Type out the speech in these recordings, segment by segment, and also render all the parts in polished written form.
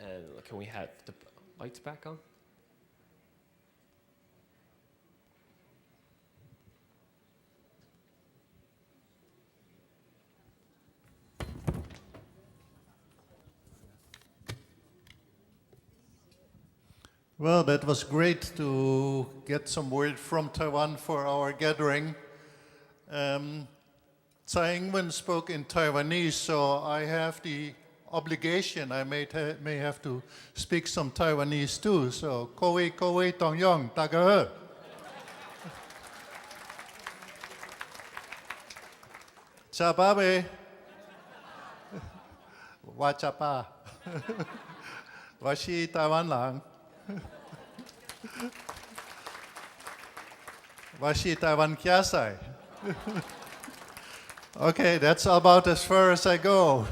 And can we have the lights back on? Well, that was great to get some word from Taiwan for our gathering. Tsai Ing-wen spoke in Taiwanese, so I have the obligation, I may have to speak some Taiwanese too. So, Ko wei tong yong, ta ge. Cha ba be. Wa cha pa. Wa shi Taiwan lang. Wa shi Taiwan kia sai. Okay, that's about as far as I go.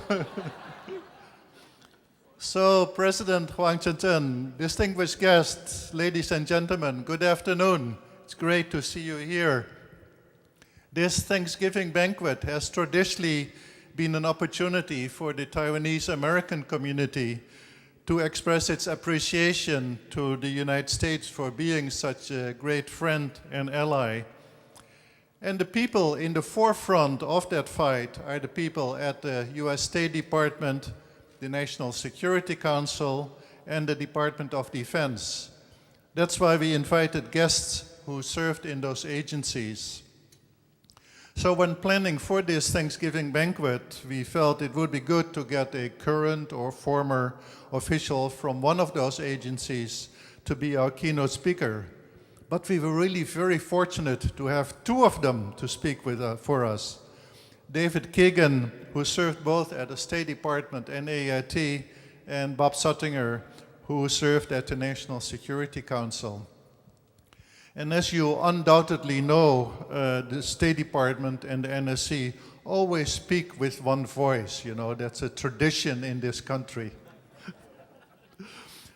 So, President Huang Zhenzhen, distinguished guests, ladies and gentlemen, good afternoon. It's great to see you here. This Thanksgiving banquet has traditionally been an opportunity for the Taiwanese American community to express its appreciation to the United States for being such a great friend and ally. And the people in the forefront of that fight are the people at the US State Department, the National Security Council, and the Department of Defense. That's why we invited guests who served in those agencies. So when planning for this Thanksgiving banquet, we felt it would be good to get a current or former official from one of those agencies to be our keynote speaker. But we were really very fortunate to have two of them to speak for us. David Kagan, who served both at the State Department and AIT, and Bob Suttinger, who served at the National Security Council. And as you undoubtedly know, the State Department and the NSC always speak with one voice. You know, that's a tradition in this country.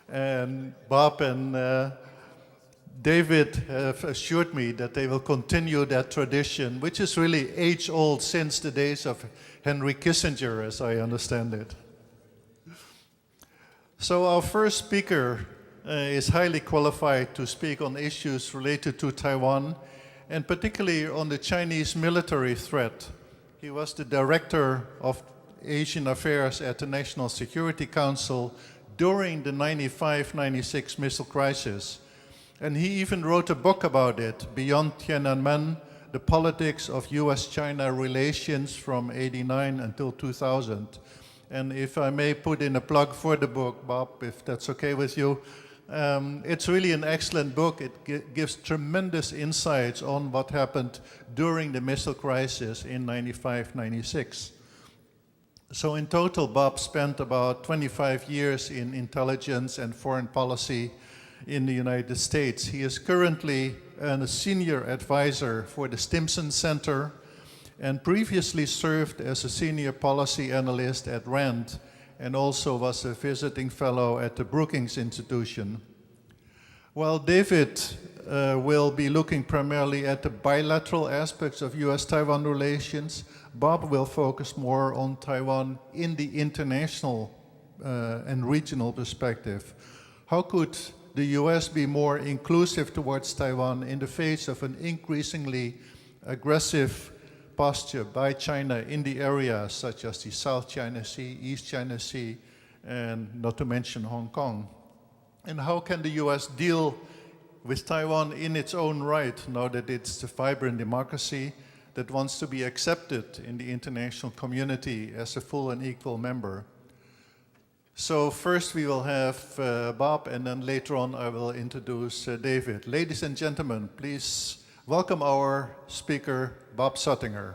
And Bob and David have assured me that they will continue that tradition, which is really age-old since the days of Henry Kissinger, as I understand it. So our first speaker is highly qualified to speak on issues related to Taiwan, and particularly on the Chinese military threat. He was the Director of Asian Affairs at the National Security Council during the 95-96 missile crisis. And he even wrote a book about it, Beyond Tiananmen, The Politics of US-China Relations from '89 until 2000. And if I may put in a plug for the book, Bob, if that's okay with you, it's really an excellent book. It gives tremendous insights on what happened during the missile crisis in 95-96. So in total, Bob spent about 25 years in intelligence and foreign policy in the United States. He is currently a senior advisor for the Stimson Center and previously served as a senior policy analyst at RAND and also was a visiting fellow at the Brookings Institution. While David will be looking primarily at the bilateral aspects of US-Taiwan relations, Bob will focus more on Taiwan in the international and regional perspective. How could the US be more inclusive towards Taiwan in the face of an increasingly aggressive posture by China in the areas such as the South China Sea, East China Sea, and not to mention Hong Kong? And how can the US deal with Taiwan in its own right now that it's a vibrant democracy that wants to be accepted in the international community as a full and equal member? So first we will have Bob, and then later on I will introduce David. Ladies and gentlemen, please welcome our speaker, Bob Suttinger.